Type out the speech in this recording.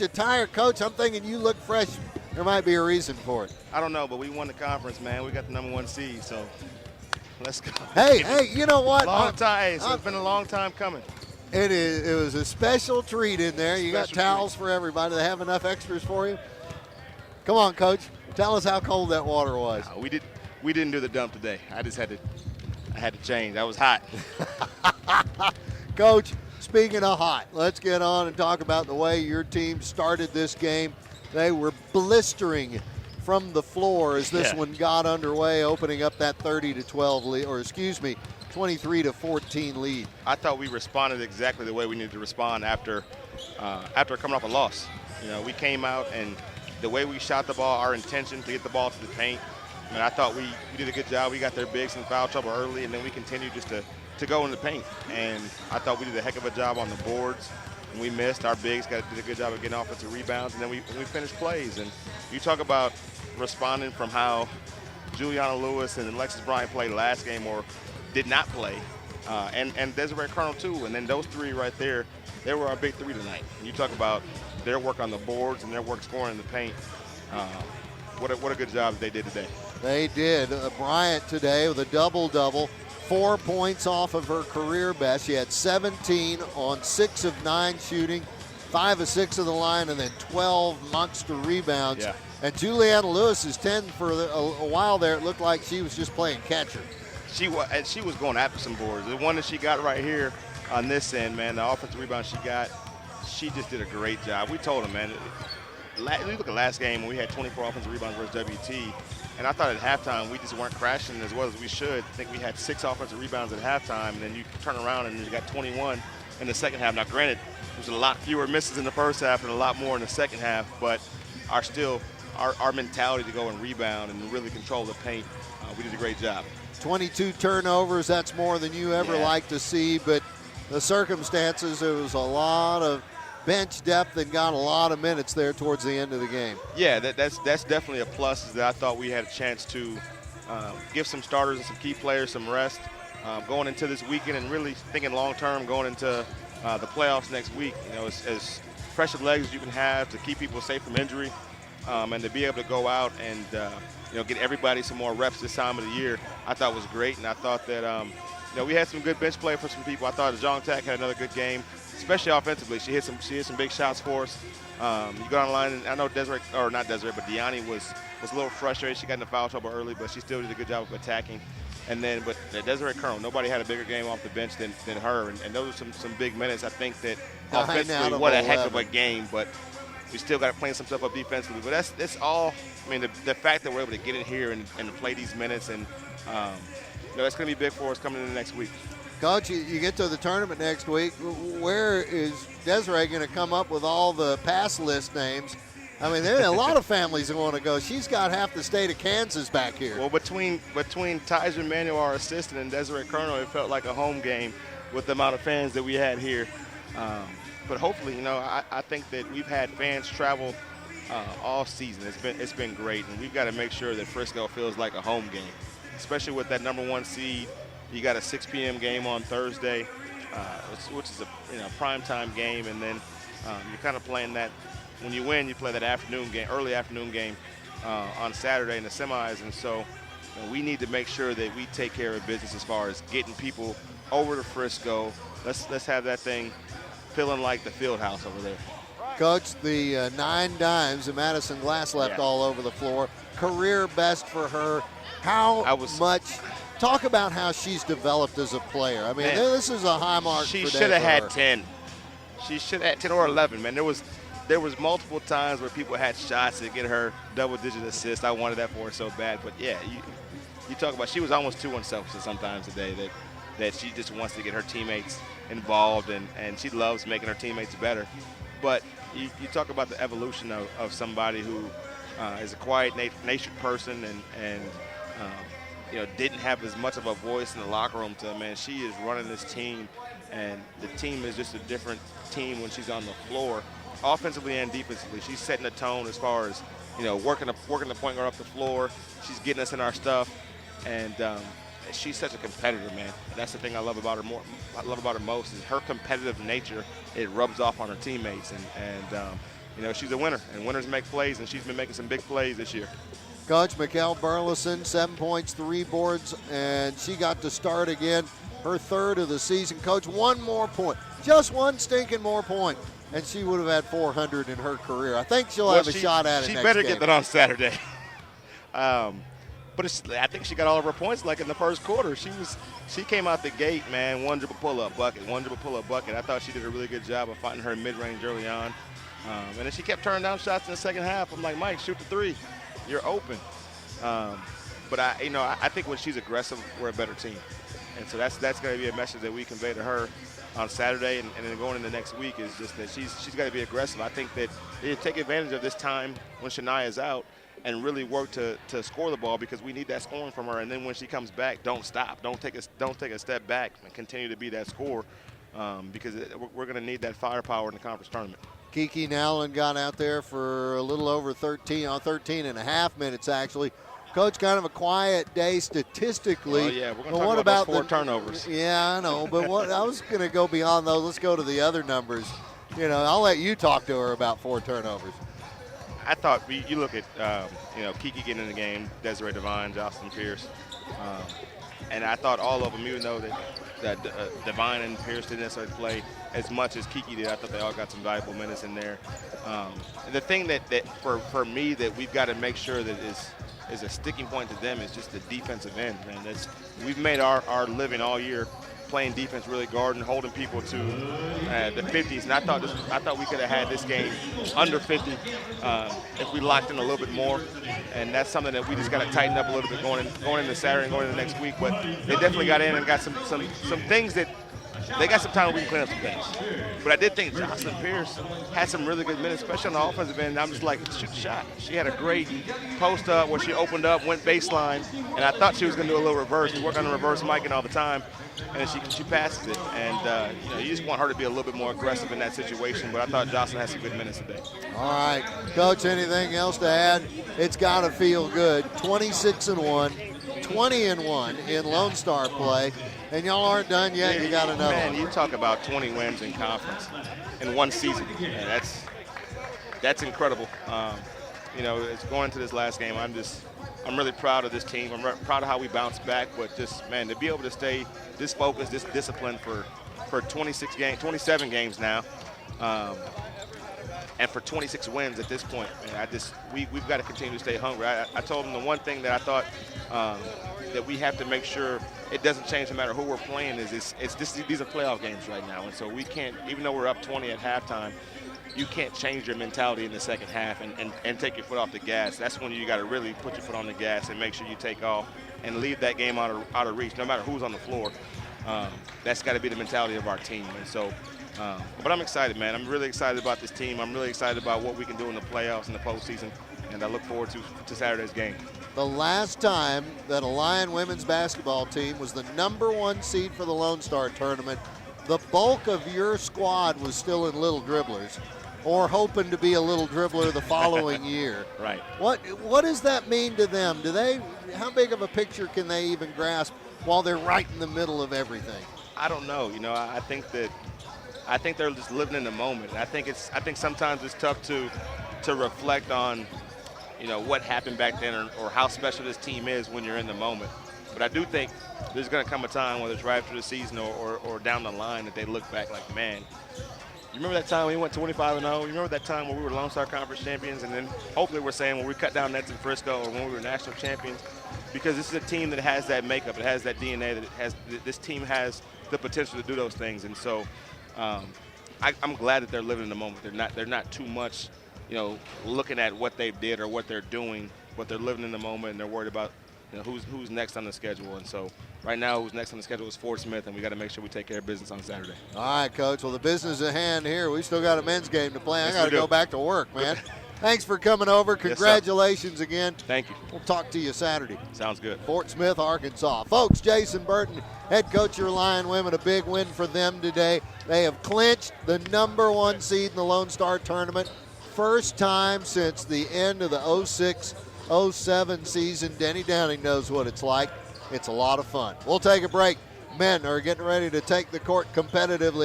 Attire, Coach, I'm thinking you look fresh. There might be a reason for it. I don't know, but we won the conference, man. We got the #1 seed, so let's go. Hey, you know what? Long time. So it's been a long time coming. It was a special treat in there. You got towels for everybody. They have enough extras for you? Come on, Coach. Tell us how cold that water was. No, we didn't do the dump today. I had to change. I was hot. Coach, speaking of hot, let's get on and talk about the way your team started this game. They were blistering from the floor as this one got underway, opening up that 30-12 lead, or excuse me, 23-14 lead. I thought we responded exactly the way we needed to respond after coming off a loss. You know, we came out and the way we shot the ball, our intention to get the ball to the paint, and I thought we did a good job. We got their bigs in foul trouble early, and then we continued just to go in the paint. And I thought we did a heck of a job on the boards. And we missed. Our bigs did a good job of getting offensive rebounds, and then we finished plays. And you talk about responding from how Juliana Lewis and Alexis Bryant played last game or did not play, and Desiree Colonel too. And then those three right there, they were our big three tonight. And you talk about their work on the boards and their work scoring in the paint. What a good job they did today. They did. Bryant today with a double-double. 4 points off of her career best. She had 17 on 6 of 9 shooting, 5 of 6 of the line, and then 12 monster rebounds. Yeah. And Juliana Lewis is 10 for a while there. It looked like she was just playing catcher. She was going after some boards. The one that she got right here on this end, man, the offensive rebound she got, she just did a great job. We told her, man, you look at last game when we had 24 offensive rebounds versus WT, and I thought at halftime we just weren't crashing as well as we should. I think we had 6 offensive rebounds at halftime, and then you turn around and you got 21 in the second half. Now, granted, there's a lot fewer misses in the first half and a lot more in the second half, but our mentality to go and rebound and really control the paint, we did a great job. 22 turnovers, that's more than you ever like to see, but the circumstances, there was a lot of bench depth and got a lot of minutes there towards the end of the game. Yeah, that's definitely a plus, is that I thought we had a chance to give some starters and some key players some rest going into this weekend, and really thinking long-term going into the playoffs next week. You know, as fresh of legs as you can have to keep people safe from injury, and to be able to go out and get everybody some more reps this time of the year, I thought was great. And I thought that we had some good bench play for some people. I thought Zhang Tak had another good game, especially offensively. She hit some big shots for us. You go online, and I know Deani was a little frustrated. She got into foul trouble early, but she still did a good job of attacking. But Desiree Colonel, nobody had a bigger game off the bench than her, and those are some big minutes. I think that offensively, what a heck of a game, but we still got to clean some stuff up defensively. But that's all. I mean, the fact that we're able to get in here and play these minutes, and that's going to be big for us coming into next week. Coach, you get to the tournament next week. Where is Desiree going to come up with all the pass list names? I mean, there are a lot of families that want to go. She's got half the state of Kansas back here. Well, between Tyser Manuel, our assistant, and Desiree Colonel, it felt like a home game with the amount of fans that we had here. But hopefully, I think that we've had fans travel all season. It's been great, and we've got to make sure that Frisco feels like a home game, especially with that #1 seed. You got a 6 p.m. game on Thursday, which is a primetime game, and then you're kind of playing that. When you win, you play that early afternoon game on Saturday in the semis, and so we need to make sure that we take care of business as far as getting people over to Frisco. Let's have that thing feeling like the field house over there. Coach, the 9 dimes that Madison Glass left all over the floor, career best for her. Talk about how she's developed as a player. I mean, this is a high mark. She should have had 10. She should have had 10 or 11, man. There was multiple times where people had shots to get her double-digit assists. I wanted that for her so bad. But, yeah, you talk about she was almost too unselfish sometimes today, that she just wants to get her teammates involved, and she loves making her teammates better. But you talk about the evolution of somebody who is a quiet, natured person and didn't have as much of a voice in the locker room she is running this team, and the team is just a different team when she's on the floor, offensively and defensively. She's setting the tone as far as, working the point guard up the floor. She's getting us in our stuff, and she's such a competitor, man. That's the thing I love about her most is her competitive nature. It rubs off on her teammates, and she's a winner, and winners make plays, and she's been making some big plays this year. Coach Mackenzie Burleson, 7 points, 3 boards, and she got to start again, her 3rd of the season. Coach, 1 more point, just 1 stinking more point, and she would have had 400 in her career. I think she'll have a shot at it next game. She better get that on Saturday. But I think she got all of her points like in the first quarter. She came out the gate, man, 1 dribble pull-up bucket, 1 dribble pull-up bucket. I thought she did a really good job of finding her mid-range early on. And then she kept turning down shots in the second half. I'm like, Mike, shoot the 3. You're open. But I think when she's aggressive, we're a better team. And so that's going to be a message that we convey to her on Saturday and then going into next week is just that she's got to be aggressive. I think that they take advantage of this time when Shania's out and really work to score the ball because we need that scoring from her. And then when she comes back, don't stop. Don't take a step back and continue to be that scorer because we're going to need that firepower in the conference tournament. Kiki Nowlin got out there for a little over 13 and a half minutes, actually. Coach, kind of a quiet day statistically. Oh, yeah, we're going to talk about those 4 turnovers. Yeah, I know, but I was going to go beyond those. Let's go to the other numbers. I'll let you talk to her about 4 turnovers. I thought you look at, Kiki getting in the game, Desiree Devine, Jocelyn Pierce. And I thought all of them, even though that Devine and Pierce didn't necessarily play as much as Kiki did, I thought they all got some valuable minutes in there. And the thing that for me that we've got to make sure that is a sticking point to them is just the defensive end, man. We've made our living all year playing defense, really guarding, holding people to the 50s. And I thought we could have had this game under 50 if we locked in a little bit more. And that's something that we just got to tighten up a little bit going into Saturday and going into next week. But they definitely got in and got some things that they got some time where we can clean up some things. But I did think Jocelyn Pierce had some really good minutes, especially on the offensive end. I'm just like, shoot the shot. She had a great post up where she opened up, went baseline, and I thought she was going to do a little reverse. We work on the reverse miking all the time, and she passes it. And, you just want her to be a little bit more aggressive in that situation. But I thought Jocelyn had some good minutes today. All right. Coach, anything else to add? It's got to feel good. 26-1, 20-1 in Lone Star play. And y'all aren't done yet. You got another one. Man, you talk about 20 wins in conference in one season. Man, that's incredible. It's going into this last game. I'm really proud of this team. I'm proud of how we bounced back. But just, man, to be able to stay this focused, this disciplined for 27 games now, and for 26 wins at this point, man, we've got to continue to stay hungry. I told them the one thing that I thought that we have to make sure it doesn't change no matter who we're playing is these are playoff games right now, and so we can't, even though we're up 20 at halftime, you can't change your mentality in the second half and take your foot off the gas. That's when you got to really put your foot on the gas and make sure you take off and leave that game out of reach, no matter who's on the floor. That's got to be the mentality of our team, and so. But I'm excited, man. I'm really excited about this team. I'm really excited about what we can do in the playoffs and the postseason, and I look forward to Saturday's game. The last time that a Lion women's basketball team was the #1 seed for the Lone Star tournament, the bulk of your squad was still in little dribblers or hoping to be a little dribbler the following year. Right. What does that mean to them? How big of a picture can they even grasp while they're right in the middle of everything? I don't know. I think they're just living in the moment. I think sometimes it's tough to reflect on, what happened back then or how special this team is when you're in the moment. But I do think there's going to come a time, whether it's right after the season or down the line, that they look back like, man, you remember that time we went 25-0? You remember that time when we were Lone Star Conference champions? And then hopefully we're saying when we cut down nets in Frisco or when we were national champions, because this is a team that has that makeup, it has that DNA, this team has the potential to do those things. And so I'm glad that they're living in the moment. They're not too much, looking at what they did or what they're doing, but they're living in the moment and they're worried about who's next on the schedule. And so right now who's next on the schedule is Fort Smith, and we got to make sure we take care of business on Saturday. All right, Coach. Well, the business at hand here. We still got a men's game to play. Yes, I got to go back to work, man. Thanks for coming over. Congratulations again. Thank you. We'll talk to you Saturday. Sounds good. Fort Smith, Arkansas. Folks, Jason Burton, head coach of your Lion women, a big win for them today. They have clinched the #1 seed in the Lone Star tournament. First time since the end of the 06-07 season. Denny Downing knows what it's like. It's a lot of fun. We'll take a break. Men are getting ready to take the court competitively.